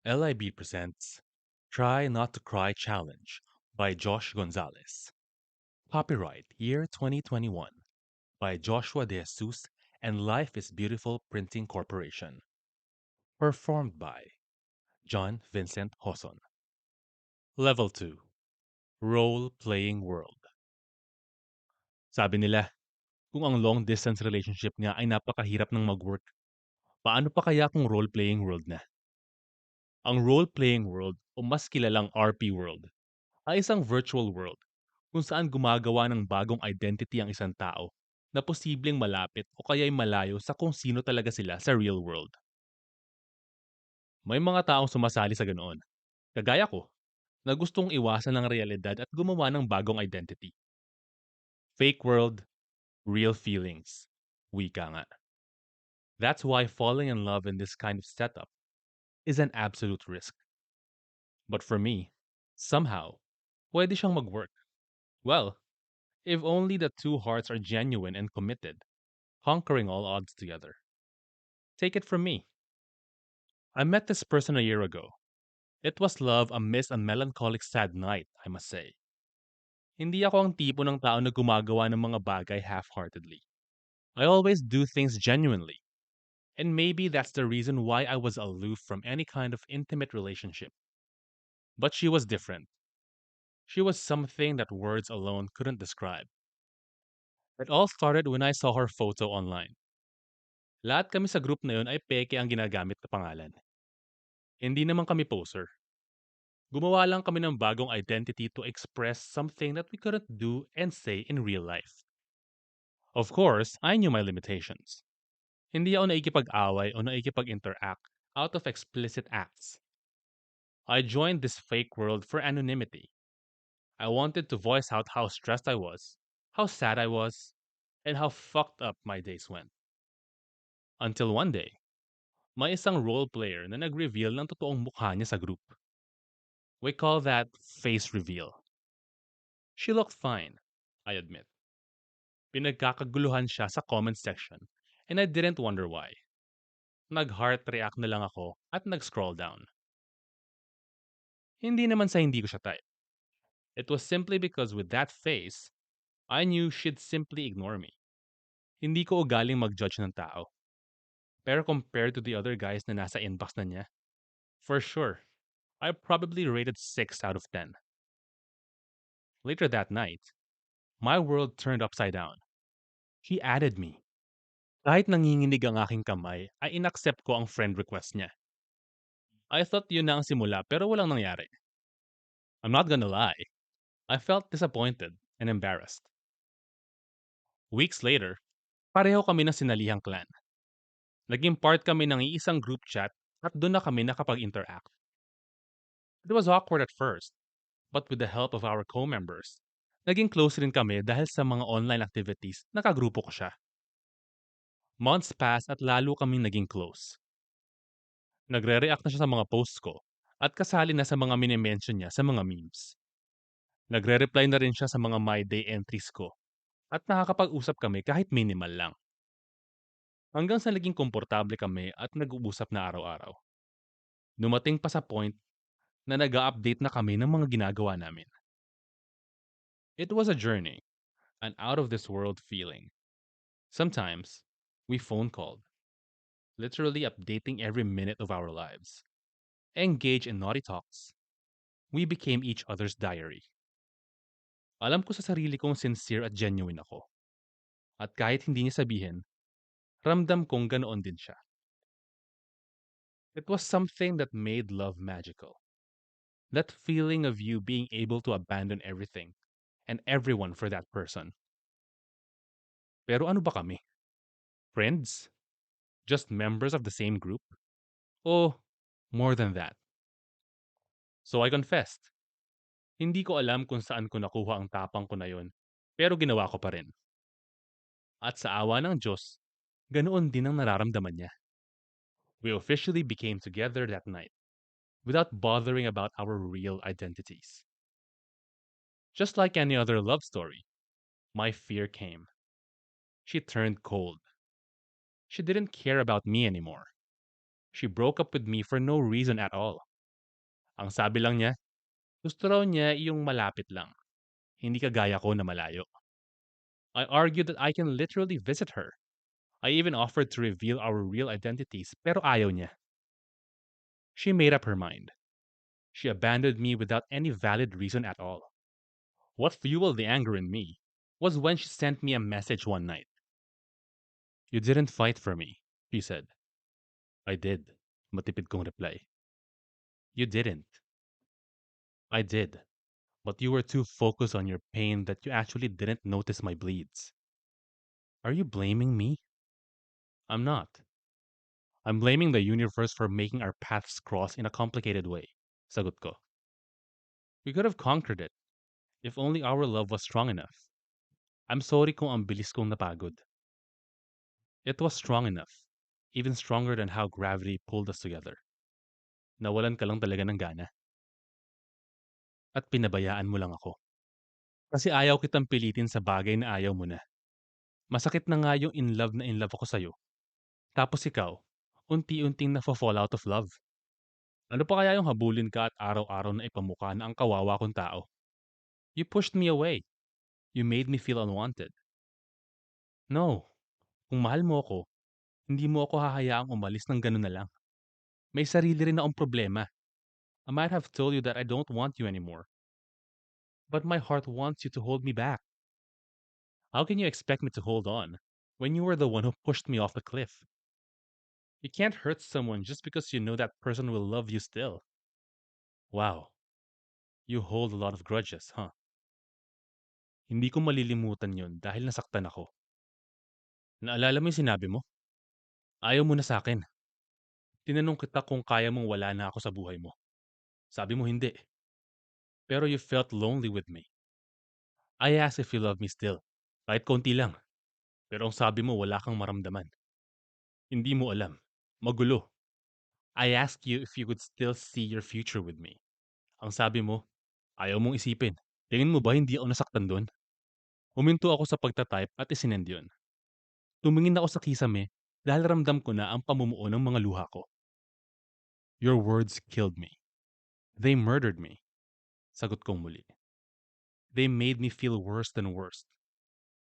LIB presents Try Not to Cry Challenge by Josh Gonzales. Copyright Year 2021 by Joshua De Jesus and Life is Beautiful Printing Corporation. Performed by John Vincent Hoson. Level 2 Role Playing World. Sabi nila, kung ang long distance relationship nga ay napakahirap ng mag-work, paano pa kaya kung role playing world na? Ang role playing world o mas kilalang RP world ay isang virtual world kung saan gumagawa ng bagong identity ang isang tao na posibleng malapit o kaya'y malayo sa kung sino talaga sila sa real world. May mga taong sumasali sa ganoon, kagaya ko, na gustong iwasan ng realidad at gumawa ng bagong identity. Fake world, real feelings. Wika nga. That's why falling in love in this kind of setup is an absolute risk. But for me, somehow, pwede siyang mag-work. Well, if only the two hearts are genuine and committed, conquering all odds together. Take it from me. I met this person a year ago. It was love amidst a melancholic sad night, I must say. Hindi ako ang tipo ng tao na gumagawa ng mga bagay half-heartedly. I always do things genuinely. And maybe that's the reason why I was aloof from any kind of intimate relationship. But she was different. She was something that words alone couldn't describe. It all started when I saw her photo online. Lahat kami sa group na yun ay peke ang ginagamit na pangalan. Hindi naman kami poser. Gumawa lang kami ng bagong identity to express something that we couldn't do and say in real life. Of course, I knew my limitations. Hindi ako naikipag-away o naikipag-interact out of explicit acts. I joined this fake world for anonymity. I wanted to voice out how stressed I was, how sad I was, and how fucked up my days went. Until one day, may isang role player na nag-reveal ng totoong mukha niya sa group. We call that face reveal. She looked fine, I admit. Pinagkakaguluhan siya sa comment section and I didn't wonder why. Nag-heart react na lang ako at nag-scroll down. Hindi naman sa hindi ko siya type. It was simply because with that face, I knew she'd simply ignore me. Hindi ko ugaling mag-judge ng tao. Pero compared to the other guys na nasa inbox na niya, for sure, I probably rated 6 out of 10. Later that night, my world turned upside down. He added me. Kahit nanginginig ang aking kamay, ay inaccept ko ang friend request niya. I thought yun na ang simula pero walang nangyari. I'm not gonna lie, I felt disappointed and embarrassed. Weeks later, pareho kami ng sinalihang clan. Naging part kami ng iisang group chat at doon na kami nakapag-interact. It was awkward at first, but with the help of our co-members, naging close rin kami dahil sa mga online activities, nakagrupo ko siya. Months passed at lalo kaming naging close. Nagre-react na siya sa mga posts ko at kasali na sa mga minimension niya sa mga memes. Nagre-reply na rin siya sa mga My Day entries ko at nakakapag-usap kami kahit minimal lang. Hanggang sa naging komportable kami at nag-uusap na araw-araw. Dumating pa sa point na nag-update na kami ng mga ginagawa namin. It was a journey, an out-of-this-world feeling. Sometimes, we phone called, literally updating every minute of our lives. Engage in naughty talks. We became each other's diary. Alam ko sa sarili kong sincere at genuine ako. At kahit hindi niya sabihin, ramdam kong ganoon din siya. It was something that made love magical. That feeling of you being able to abandon everything and everyone for that person. Pero ano ba kami? Friends? Just members of the same group? O more than that? So I confessed. Hindi ko alam kung saan ko nakuha ang tapang ko na yon, pero ginawa ko pa rin. At sa awa ng Diyos, ganoon din ang nararamdaman niya. We officially became together that night, without bothering about our real identities. Just like any other love story, my fear came. She turned cold. She didn't care about me anymore. She broke up with me for no reason at all. Ang sabi lang niya, gusto raw niya yung malapit lang, hindi kagaya ko na malayo. I argued that I can literally visit her. I even offered to reveal our real identities, pero ayaw niya. She made up her mind. She abandoned me without any valid reason at all. What fueled the anger in me was when she sent me a message one night. You didn't fight for me, she said. I did, matipid kong reply. You didn't. I did. But you were too focused on your pain that you actually didn't notice my bleeds. Are you blaming me? I'm not. I'm blaming the universe for making our paths cross in a complicated way. Sagot ko. We could have conquered it if only our love was strong enough. I'm sorry kung ang bilis kong napagod. It was strong enough. Even stronger than how gravity pulled us together. Nawalan ka lang talaga ng gana. At pinabayaan mo lang ako. Kasi ayaw kitang pilitin sa bagay na ayaw mo na. Masakit na nga yung in love ako sa'yo. Tapos ikaw, unti-unting na-fall out of love. Ano pa kaya yung habulin ka at araw-araw na ipamukha na ang kawawa kong tao? You pushed me away. You made me feel unwanted. No, kung mahal mo ako, hindi mo ako hahayaang umalis ng ganun na lang. May sarili rin akong problema. I might have told you that I don't want you anymore. But my heart wants you to hold me back. How can you expect me to hold on when you were the one who pushed me off the cliff? You can't hurt someone just because you know that person will love you still. Wow, you hold a lot of grudges, huh? Hindi ko malilimutan yon dahil nasaktan ako. Naalala mo yung sinabi mo? Ayaw mo na sa akin. Tinanong kita kung kaya mong wala na ako sa buhay mo. Sabi mo hindi. Pero you felt lonely with me. I asked if you love me still. Kahit konti lang. Pero ang sabi mo wala kang maramdaman. Hindi mo alam. Magulo. I asked you if you could still see your future with me. Ang sabi mo, ayaw mong isipin. Tingin mo ba hindi ako nasaktan doon? Huminto ako sa pagtatype at isinend yun. Tumingin ako sa kisame dahil ramdam ko na ang pamumuo ng mga luha ko. Your words killed me. They murdered me. Sagot kong muli. They made me feel worse than worst.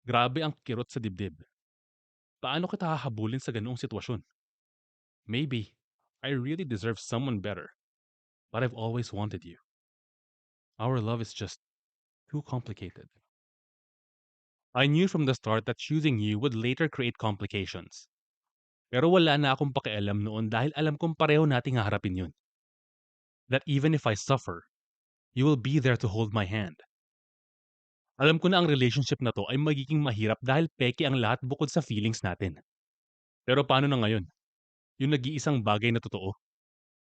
Grabe ang kirot sa dibdib. Paano kita hahabulin sa ganoong sitwasyon? Maybe, I really deserve someone better. But I've always wanted you. Our love is just too complicated. I knew from the start that choosing you would later create complications. Pero wala na akong pakialam noon dahil alam kong pareho nating haharapin yun. That even if I suffer, you will be there to hold my hand. Alam ko na ang relationship na to ay magiging mahirap dahil peke ang lahat bukod sa feelings natin. Pero paano na ngayon? Yung nag-iisang bagay na totoo.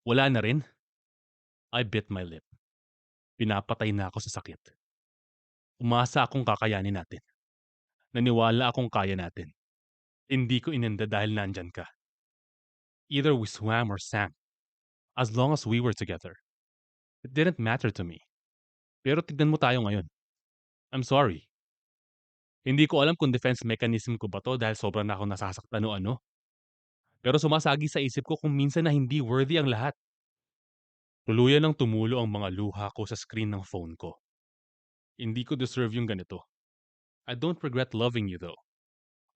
Wala na rin? I bit my lip. Pinapatay na ako sa sakit. Umasa akong kakayanin natin. Naniwala akong kaya natin. Hindi ko inenda dahil nandyan ka. Either we swam or sank. As long as we were together. It didn't matter to me. Pero tignan mo tayo ngayon. I'm sorry. Hindi ko alam kung defense mechanism ko ba to dahil sobrang na ako nasasaktan o ano. Pero sumasagi sa isip ko kung minsan na hindi worthy ang lahat. Tuluyan ng tumulo ang mga luha ko sa screen ng phone ko. Hindi ko deserve yung ganito. I don't regret loving you though.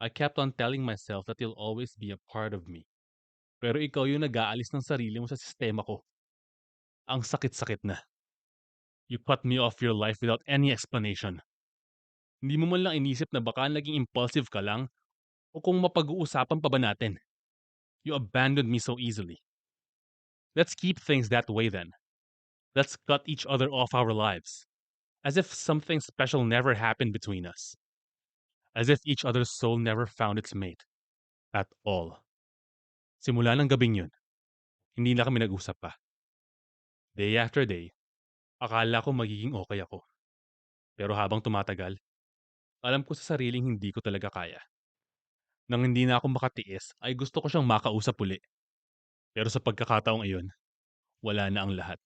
I kept on telling myself that you'll always be a part of me. Pero ikaw yung nag-aalis ng sarili mo sa sistema ko. Ang sakit-sakit na. You cut me off your life without any explanation. Hindi mo man lang inisip na baka naging impulsive ka lang o kung mapag-uusapan pa ba natin. You abandoned me so easily. Let's keep things that way then. Let's cut each other off our lives. As if something special never happened between us. As if each other's soul never found its mate. At all. Simula ng gabing yun, hindi na kami nag-usap pa. Day after day, akala ko magiging okay ako. Pero habang tumatagal, alam ko sa sariling hindi ko talaga kaya. Nang hindi na ako makatiis, ay gusto ko siyang makausap uli. Pero sa pagkakataong iyon, wala na ang lahat.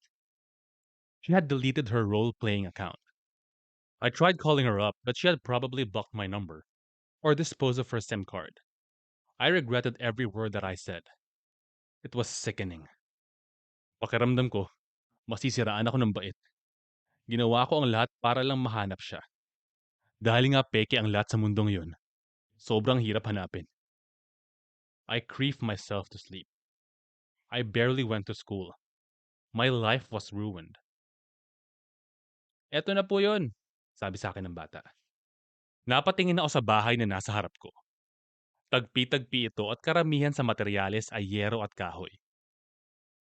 She had deleted her role-playing account. I tried calling her up, but she had probably blocked my number or disposed of her SIM card. I regretted every word that I said. It was sickening. Pakiramdam ko, Masisiraan ako ng bait. Ginawa ko ang lahat para lang mahanap siya. Dahil nga peke ang lahat sa mundong yun, sobrang hirap hanapin. I grieved myself to sleep. I barely went to school. My life was ruined. Eto na po yun, sabi sa akin ng bata. Napatingin ako sa bahay na nasa harap ko. Tagpi-tagpi ito at karamihan sa materyales ay yero at kahoy.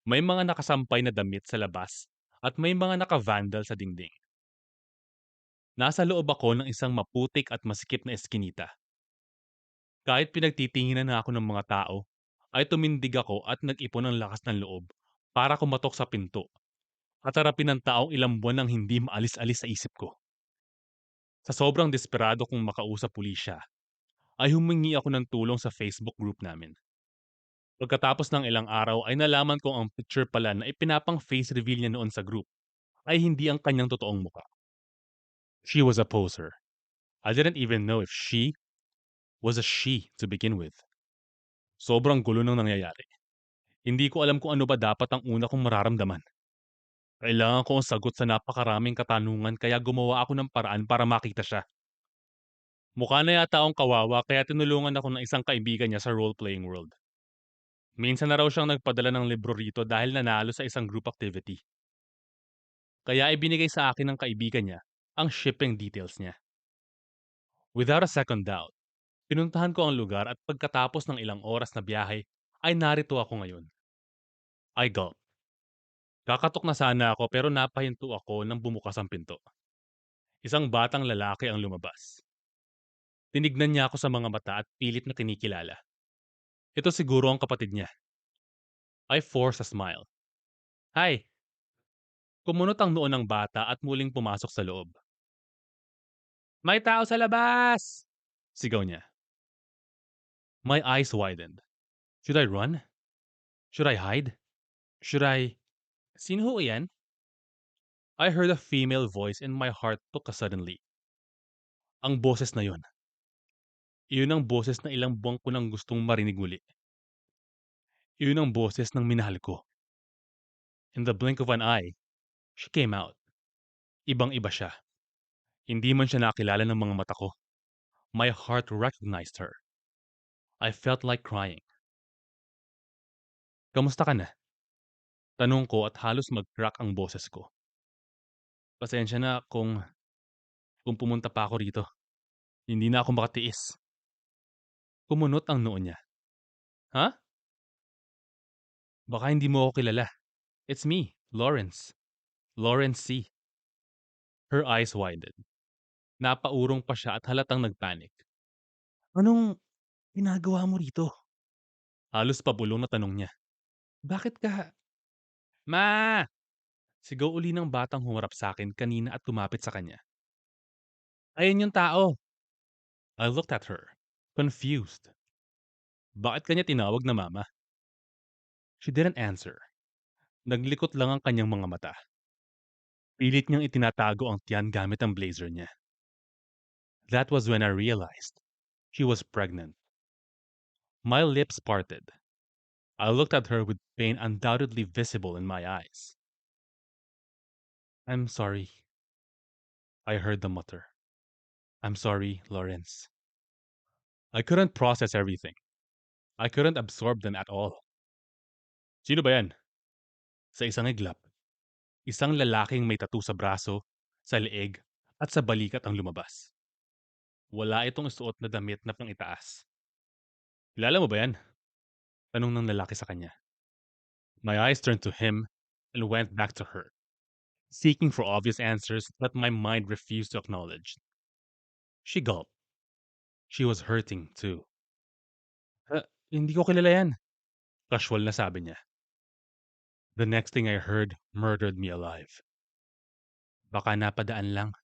May mga nakasampay na damit sa labas at may mga naka-vandal sa dingding. Nasa loob ako ng isang maputik at masikip na eskinita. Kahit pinagtitinginan na ako ng mga tao, ay tumindig ako at nag-ipon ng lakas ng loob para kumatok sa pinto at harapin ng taong ilang buwan nang hindi maalis-alis sa isip ko. Sa sobrang desperado kong makausap uli siya, ay humingi ako ng tulong sa Facebook group namin. Pagkatapos ng ilang araw ay nalaman ko ang picture pala na ipinapang face reveal niya noon sa group ay hindi ang kanyang totoong muka. She was a poser. I didn't even know if she was a she to begin with. Sobrang gulo ng nangyayari. Hindi ko alam kung ano ba dapat ang una kong mararamdaman. Kailangan ko ang sagot sa napakaraming katanungan kaya gumawa ako ng paraan para makita siya. Mukha na yata akong kawawa kaya tinulungan ako ng isang kaibigan niya sa role-playing world. Minsan na raw siyang nagpadala ng libro rito dahil nanalo sa isang group activity. Kaya ibinigay sa akin ng kaibigan niya ang shipping details niya. Without a second doubt, pinuntahan ko ang lugar at pagkatapos ng ilang oras na biyahe ay narito ako ngayon. I gulped. Kakatok na sana ako pero napahinto ako nang bumukas ang pinto. Isang batang lalaki ang lumabas. Tinignan niya ako sa mga mata at pilit na kinikilala. Ito siguro ang kapatid niya. I forced a smile. Hi! Kumunot ang noo ng bata at muling pumasok sa loob. May tao sa labas! Sigaw niya. My eyes widened. Should I run? Should I hide? Should I... Sino ho yan? I heard a female voice and my heart took a sudden leap. Ang boses na yon. Iyon ang boses na ilang buwan ko nang gustong marinig muli. Iyon ang boses ng minahal ko. In the blink of an eye, she came out. Ibang-iba siya. Hindi man siya nakilala ng mga mata ko. My heart recognized her. I felt like crying. Kamusta ka na? Tanong ko at halos mag-crack ang boses ko. Pasensya na kung pumunta pa ako rito. Hindi na ako makatiis. Kumunot ang noo niya. Ha? Baka hindi mo ako kilala. It's me, Lawrence. Lawrence C. Her eyes widened. Napaurong pa siya at halatang nagpanik. Anong ginagawa mo rito? Halos pabulong na tanong niya. Bakit ka... Ma! Sigaw uli ng batang humarap sa akin kanina at tumapit sa kanya. Ayun yung tao. I looked at her, confused. Bakit kanya tinawag na mama? She didn't answer. Naglikot lang ang kanyang mga mata. Pilit niyang itinatago ang tiyan gamit ang blazer niya. That was when I realized she was pregnant. My lips parted. I looked at her with pain undoubtedly visible in my eyes. I'm sorry, I heard them mutter. I'm sorry, Lawrence. I couldn't process everything. I couldn't absorb them at all. Sino ba yan? Sa isang iglap, isang lalaking may tattoo sa braso, sa leeg, at sa balikat ang lumabas. Wala itong suot na damit na pang-itaas. Kilala mo ba yan? Tanong ng lalaki sa kanya. My eyes turned to him and went back to her, seeking for obvious answers that my mind refused to acknowledge. She gulped. She was hurting, too. Hindi ko kilala yan. Casual na sabi niya. The next thing I heard murdered me alive. Baka napadaan lang.